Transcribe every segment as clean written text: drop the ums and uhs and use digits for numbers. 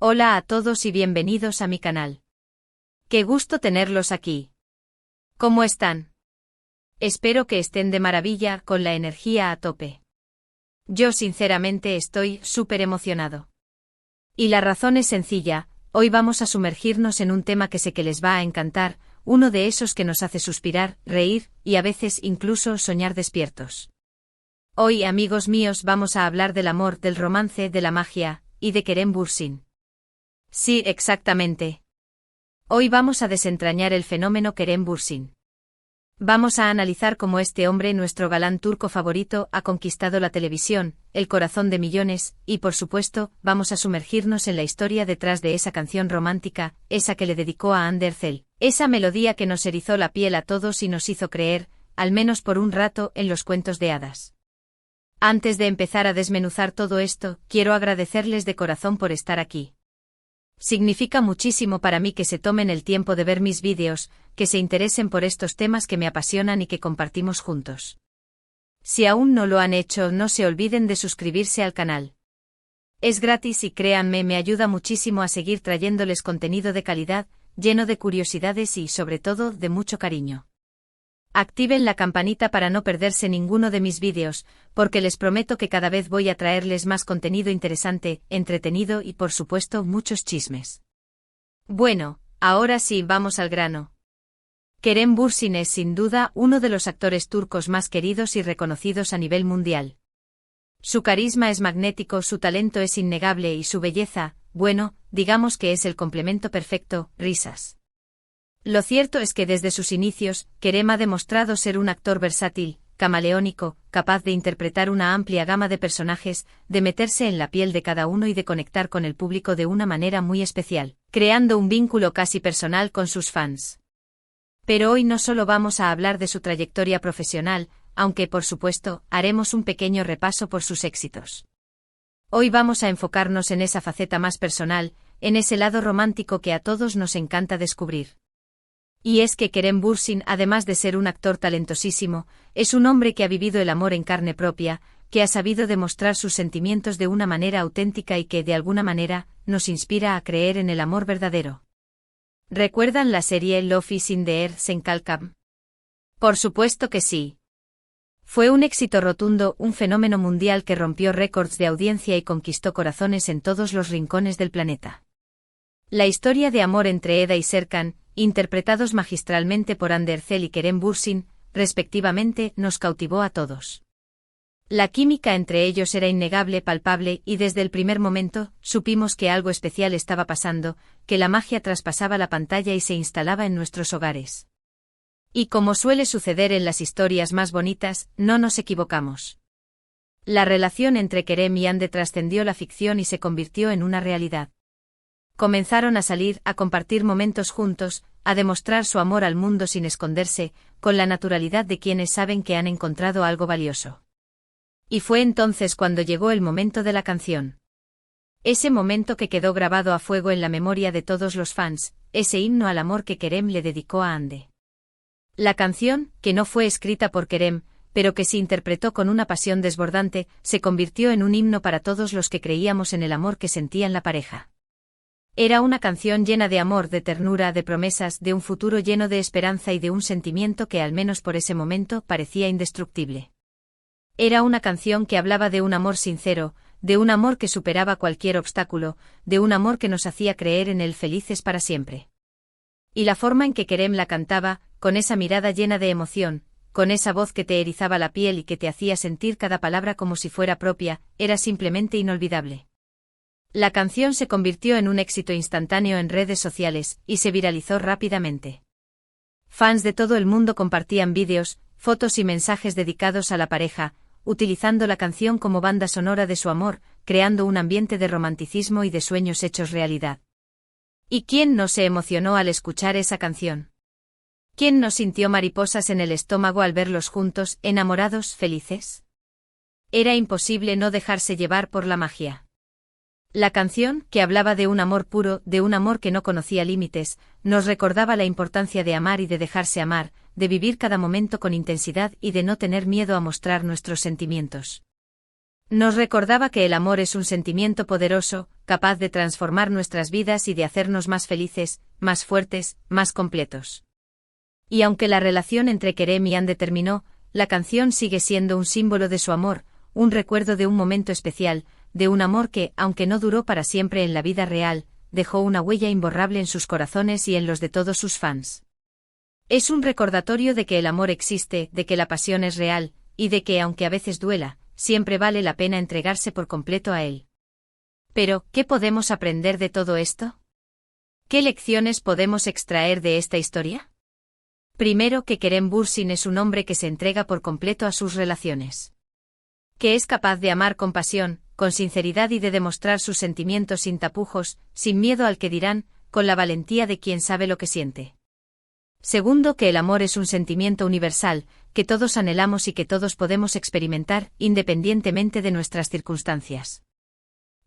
Hola a todos y bienvenidos a mi canal. Qué gusto tenerlos aquí. ¿Cómo están? Espero que estén de maravilla, con la energía a tope. Yo sinceramente estoy súper emocionado. Y la razón es sencilla, hoy vamos a sumergirnos en un tema que sé que les va a encantar, uno de esos que nos hace suspirar, reír, y a veces incluso soñar despiertos. Hoy, amigos míos, vamos a hablar del amor, del romance, de la magia, y de Kerem Bürsin. Sí, exactamente. Hoy vamos a desentrañar el fenómeno Kerem Bürsin. Vamos a analizar cómo este hombre, nuestro galán turco favorito, ha conquistado la televisión, el corazón de millones, y por supuesto, vamos a sumergirnos en la historia detrás de esa canción romántica, esa que le dedicó a Hande Erçel, esa melodía que nos erizó la piel a todos y nos hizo creer, al menos por un rato, en los cuentos de hadas. Antes de empezar a desmenuzar todo esto, quiero agradecerles de corazón por estar aquí. Significa muchísimo para mí que se tomen el tiempo de ver mis vídeos, que se interesen por estos temas que me apasionan y que compartimos juntos. Si aún no lo han hecho, no se olviden de suscribirse al canal. Es gratis y créanme, me ayuda muchísimo a seguir trayéndoles contenido de calidad, lleno de curiosidades y, sobre todo, de mucho cariño. Activen la campanita para no perderse ninguno de mis vídeos, porque les prometo que cada vez voy a traerles más contenido interesante, entretenido y por supuesto muchos chismes. Bueno, ahora sí, vamos al grano. Kerem Bürsin es sin duda uno de los actores turcos más queridos y reconocidos a nivel mundial. Su carisma es magnético, su talento es innegable y su belleza, bueno, digamos que es el complemento perfecto, risas. Lo cierto es que desde sus inicios, Kerem ha demostrado ser un actor versátil, camaleónico, capaz de interpretar una amplia gama de personajes, de meterse en la piel de cada uno y de conectar con el público de una manera muy especial, creando un vínculo casi personal con sus fans. Pero hoy no solo vamos a hablar de su trayectoria profesional, aunque por supuesto, haremos un pequeño repaso por sus éxitos. Hoy vamos a enfocarnos en esa faceta más personal, en ese lado romántico que a todos nos encanta descubrir. Y es que Kerem Bürsin, además de ser un actor talentosísimo, es un hombre que ha vivido el amor en carne propia, que ha sabido demostrar sus sentimientos de una manera auténtica y que, de alguna manera, nos inspira a creer en el amor verdadero. ¿Recuerdan la serie Love is in the Air Sen Kalkam? Por supuesto que sí. Fue un éxito rotundo, un fenómeno mundial que rompió récords de audiencia y conquistó corazones en todos los rincones del planeta. La historia de amor entre Eda y Serkan, interpretados magistralmente por Hande Erçel y Kerem Bürsin, respectivamente, nos cautivó a todos. La química entre ellos era innegable, palpable, y desde el primer momento, supimos que algo especial estaba pasando, que la magia traspasaba la pantalla y se instalaba en nuestros hogares. Y como suele suceder en las historias más bonitas, no nos equivocamos. La relación entre Kerem y Hande trascendió la ficción y se convirtió en una realidad. Comenzaron a salir, a compartir momentos juntos, a demostrar su amor al mundo sin esconderse, con la naturalidad de quienes saben que han encontrado algo valioso. Y fue entonces cuando llegó el momento de la canción. Ese momento que quedó grabado a fuego en la memoria de todos los fans, ese himno al amor que Kerem le dedicó a Hande. La canción, que no fue escrita por Kerem, pero que se interpretó con una pasión desbordante, se convirtió en un himno para todos los que creíamos en el amor que sentían la pareja. Era una canción llena de amor, de ternura, de promesas, de un futuro lleno de esperanza y de un sentimiento que al menos por ese momento parecía indestructible. Era una canción que hablaba de un amor sincero, de un amor que superaba cualquier obstáculo, de un amor que nos hacía creer en él felices para siempre. Y la forma en que Kerem la cantaba, con esa mirada llena de emoción, con esa voz que te erizaba la piel y que te hacía sentir cada palabra como si fuera propia, era simplemente inolvidable. La canción se convirtió en un éxito instantáneo en redes sociales, y se viralizó rápidamente. Fans de todo el mundo compartían vídeos, fotos y mensajes dedicados a la pareja, utilizando la canción como banda sonora de su amor, creando un ambiente de romanticismo y de sueños hechos realidad. ¿Y quién no se emocionó al escuchar esa canción? ¿Quién no sintió mariposas en el estómago al verlos juntos, enamorados, felices? Era imposible no dejarse llevar por la magia. La canción, que hablaba de un amor puro, de un amor que no conocía límites, nos recordaba la importancia de amar y de dejarse amar, de vivir cada momento con intensidad y de no tener miedo a mostrar nuestros sentimientos. Nos recordaba que el amor es un sentimiento poderoso, capaz de transformar nuestras vidas y de hacernos más felices, más fuertes, más completos. Y aunque la relación entre Kerem y Ande terminó, la canción sigue siendo un símbolo de su amor, un recuerdo de un momento especial, de un amor que, aunque no duró para siempre en la vida real, dejó una huella imborrable en sus corazones y en los de todos sus fans. Es un recordatorio de que el amor existe, de que la pasión es real, y de que, aunque a veces duela, siempre vale la pena entregarse por completo a él. Pero, ¿qué podemos aprender de todo esto? ¿Qué lecciones podemos extraer de esta historia? Primero, que Kerem Bürsin es un hombre que se entrega por completo a sus relaciones. Que es capaz de amar con pasión, con sinceridad y de demostrar sus sentimientos sin tapujos, sin miedo al que dirán, con la valentía de quien sabe lo que siente. Segundo, que el amor es un sentimiento universal, que todos anhelamos y que todos podemos experimentar, independientemente de nuestras circunstancias.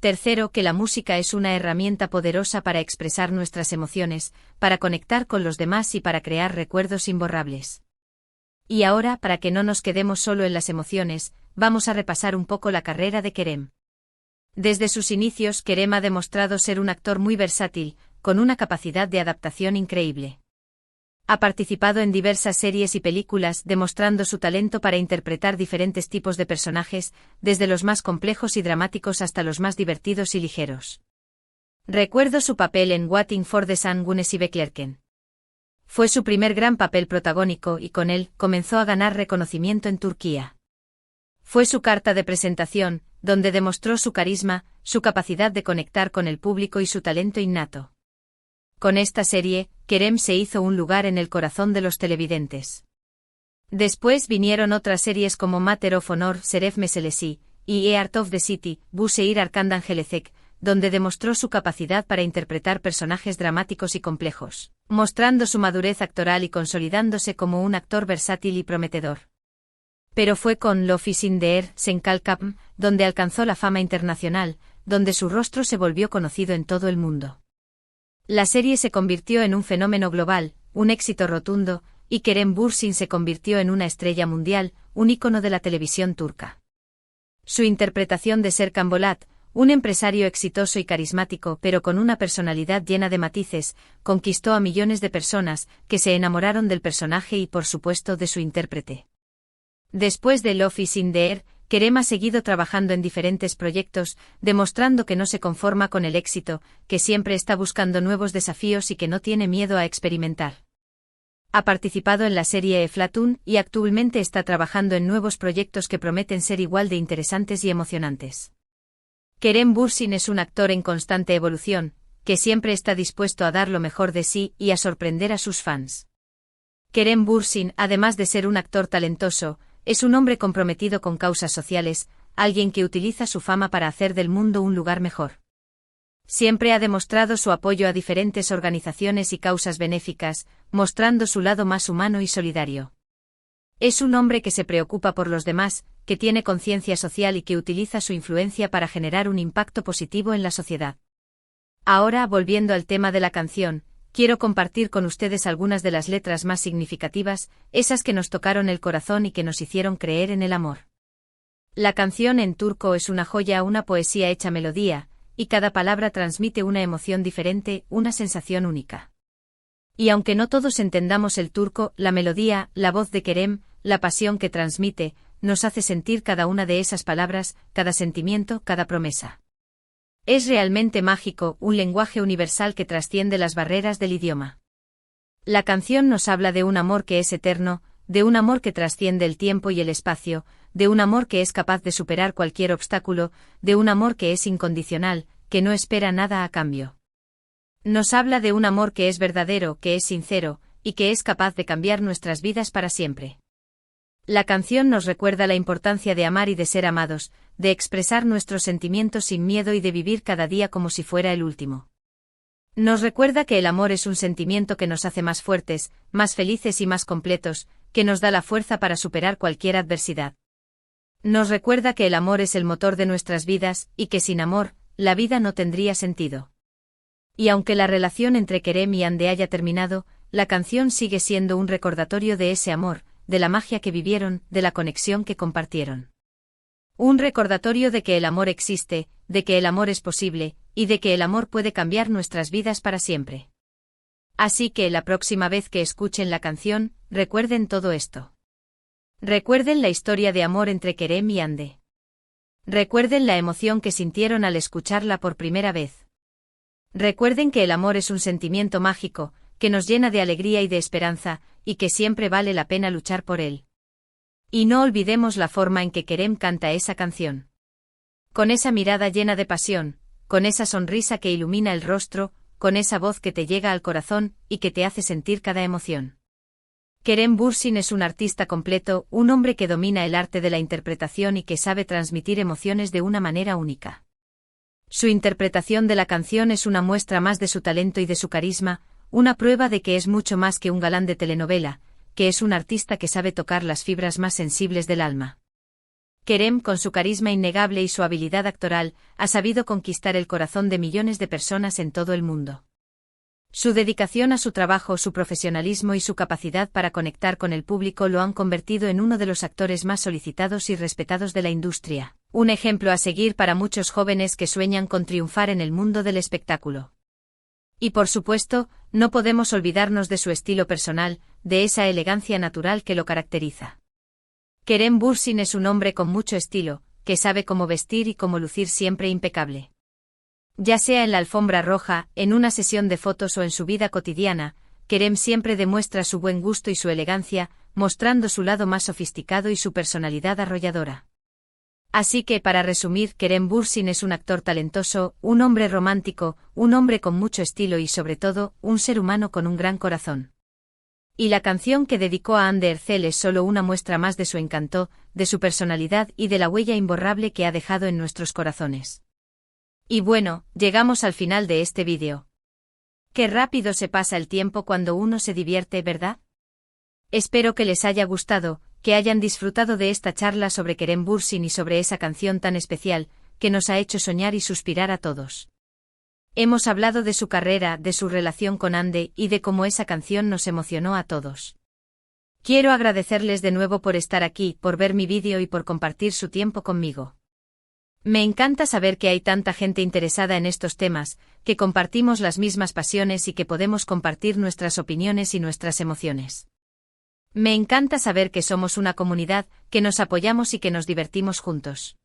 Tercero, que la música es una herramienta poderosa para expresar nuestras emociones, para conectar con los demás y para crear recuerdos imborrables. Y ahora, para que no nos quedemos solo en las emociones, vamos a repasar un poco la carrera de Kerem. Desde sus inicios, Kerem ha demostrado ser un actor muy versátil, con una capacidad de adaptación increíble. Ha participado en diversas series y películas, demostrando su talento para interpretar diferentes tipos de personajes, desde los más complejos y dramáticos hasta los más divertidos y ligeros. Recuerdo su papel en Waiting for the Sun Gunesibe Klerken. Fue su primer gran papel protagónico y con él comenzó a ganar reconocimiento en Turquía. Fue su carta de presentación, donde demostró su carisma, su capacidad de conectar con el público y su talento innato. Con esta serie, Kerem se hizo un lugar en el corazón de los televidentes. Después vinieron otras series como Matter of Honor, Seref Meselesi, y Art of the City, Bu Seir Arkandan Gelecek, donde demostró su capacidad para interpretar personajes dramáticos y complejos, mostrando su madurez actoral y consolidándose como un actor versátil y prometedor. Pero fue con Love is in the Air, Senkal Kapm, donde alcanzó la fama internacional, donde su rostro se volvió conocido en todo el mundo. La serie se convirtió en un fenómeno global, un éxito rotundo, y Kerem Bürsin se convirtió en una estrella mundial, un ícono de la televisión turca. Su interpretación de Serkan Bolat, un empresario exitoso y carismático pero con una personalidad llena de matices, conquistó a millones de personas que se enamoraron del personaje y por supuesto de su intérprete. Después de Love is in the Air, Kerem ha seguido trabajando en diferentes proyectos, demostrando que no se conforma con el éxito, que siempre está buscando nuevos desafíos y que no tiene miedo a experimentar. Ha participado en la serie Eflatun y actualmente está trabajando en nuevos proyectos que prometen ser igual de interesantes y emocionantes. Kerem Bürsin es un actor en constante evolución, que siempre está dispuesto a dar lo mejor de sí y a sorprender a sus fans. Kerem Bürsin, además de ser un actor talentoso, es un hombre comprometido con causas sociales, alguien que utiliza su fama para hacer del mundo un lugar mejor. Siempre ha demostrado su apoyo a diferentes organizaciones y causas benéficas, mostrando su lado más humano y solidario. Es un hombre que se preocupa por los demás, que tiene conciencia social y que utiliza su influencia para generar un impacto positivo en la sociedad. Ahora, volviendo al tema de la canción, quiero compartir con ustedes algunas de las letras más significativas, esas que nos tocaron el corazón y que nos hicieron creer en el amor. La canción en turco es una joya, una poesía hecha melodía, y cada palabra transmite una emoción diferente, una sensación única. Y aunque no todos entendamos el turco, la melodía, la voz de Kerem, la pasión que transmite, nos hace sentir cada una de esas palabras, cada sentimiento, cada promesa. Es realmente mágico, un lenguaje universal que trasciende las barreras del idioma. La canción nos habla de un amor que es eterno, de un amor que trasciende el tiempo y el espacio, de un amor que es capaz de superar cualquier obstáculo, de un amor que es incondicional, que no espera nada a cambio. Nos habla de un amor que es verdadero, que es sincero, y que es capaz de cambiar nuestras vidas para siempre. La canción nos recuerda la importancia de amar y de ser amados, de expresar nuestros sentimientos sin miedo y de vivir cada día como si fuera el último. Nos recuerda que el amor es un sentimiento que nos hace más fuertes, más felices y más completos, que nos da la fuerza para superar cualquier adversidad. Nos recuerda que el amor es el motor de nuestras vidas, y que sin amor, la vida no tendría sentido. Y aunque la relación entre Kerem y Hande haya terminado, la canción sigue siendo un recordatorio de ese amor, de la magia que vivieron, de la conexión que compartieron. Un recordatorio de que el amor existe, de que el amor es posible, y de que el amor puede cambiar nuestras vidas para siempre. Así que la próxima vez que escuchen la canción, recuerden todo esto. Recuerden la historia de amor entre Kerem y Hande. Recuerden la emoción que sintieron al escucharla por primera vez. Recuerden que el amor es un sentimiento mágico, que nos llena de alegría y de esperanza, y que siempre vale la pena luchar por él. Y no olvidemos la forma en que Kerem canta esa canción. Con esa mirada llena de pasión, con esa sonrisa que ilumina el rostro, con esa voz que te llega al corazón y que te hace sentir cada emoción. Kerem Bürsin es un artista completo, un hombre que domina el arte de la interpretación y que sabe transmitir emociones de una manera única. Su interpretación de la canción es una muestra más de su talento y de su carisma, una prueba de que es mucho más que un galán de telenovela, que es un artista que sabe tocar las fibras más sensibles del alma. Kerem, con su carisma innegable y su habilidad actoral, ha sabido conquistar el corazón de millones de personas en todo el mundo. Su dedicación a su trabajo, su profesionalismo y su capacidad para conectar con el público lo han convertido en uno de los actores más solicitados y respetados de la industria, un ejemplo a seguir para muchos jóvenes que sueñan con triunfar en el mundo del espectáculo. Y por supuesto, no podemos olvidarnos de su estilo personal, de esa elegancia natural que lo caracteriza. Kerem Bürsin es un hombre con mucho estilo, que sabe cómo vestir y cómo lucir siempre impecable. Ya sea en la alfombra roja, en una sesión de fotos o en su vida cotidiana, Kerem siempre demuestra su buen gusto y su elegancia, mostrando su lado más sofisticado y su personalidad arrolladora. Así que, para resumir, Kerem Bürsin es un actor talentoso, un hombre romántico, un hombre con mucho estilo y sobre todo, un ser humano con un gran corazón. Y la canción que dedicó a Hande Erçel es solo una muestra más de su encanto, de su personalidad y de la huella imborrable que ha dejado en nuestros corazones. Y bueno, llegamos al final de este vídeo. Qué rápido se pasa el tiempo cuando uno se divierte, ¿verdad? Espero que les haya gustado, que hayan disfrutado de esta charla sobre Kerem Bürsin y sobre esa canción tan especial, que nos ha hecho soñar y suspirar a todos. Hemos hablado de su carrera, de su relación con Hande y de cómo esa canción nos emocionó a todos. Quiero agradecerles de nuevo por estar aquí, por ver mi vídeo y por compartir su tiempo conmigo. Me encanta saber que hay tanta gente interesada en estos temas, que compartimos las mismas pasiones y que podemos compartir nuestras opiniones y nuestras emociones. Me encanta saber que somos una comunidad, que nos apoyamos y que nos divertimos juntos.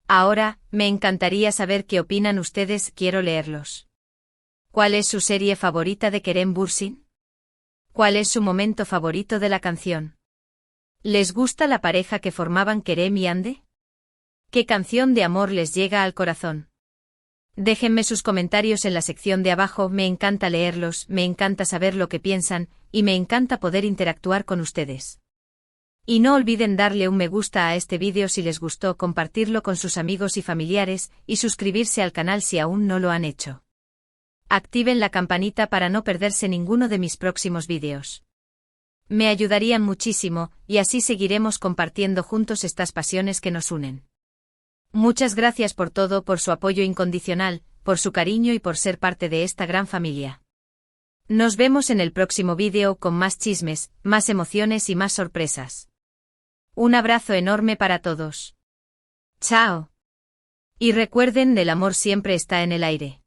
Ahora, me encantaría saber qué opinan ustedes, quiero leerlos. ¿Cuál es su serie favorita de Kerem Bürsin? ¿Cuál es su momento favorito de la canción? ¿Les gusta la pareja que formaban Kerem y Hande? ¿Qué canción de amor les llega al corazón? Déjenme sus comentarios en la sección de abajo, me encanta leerlos, me encanta saber lo que piensan, y me encanta poder interactuar con ustedes. Y no olviden darle un me gusta a este vídeo si les gustó, compartirlo con sus amigos y familiares, y suscribirse al canal si aún no lo han hecho. Activen la campanita para no perderse ninguno de mis próximos vídeos. Me ayudarían muchísimo, y así seguiremos compartiendo juntos estas pasiones que nos unen. Muchas gracias por todo, por su apoyo incondicional, por su cariño y por ser parte de esta gran familia. Nos vemos en el próximo vídeo con más chismes, más emociones y más sorpresas. Un abrazo enorme para todos. Chao. Y recuerden, el amor siempre está en el aire.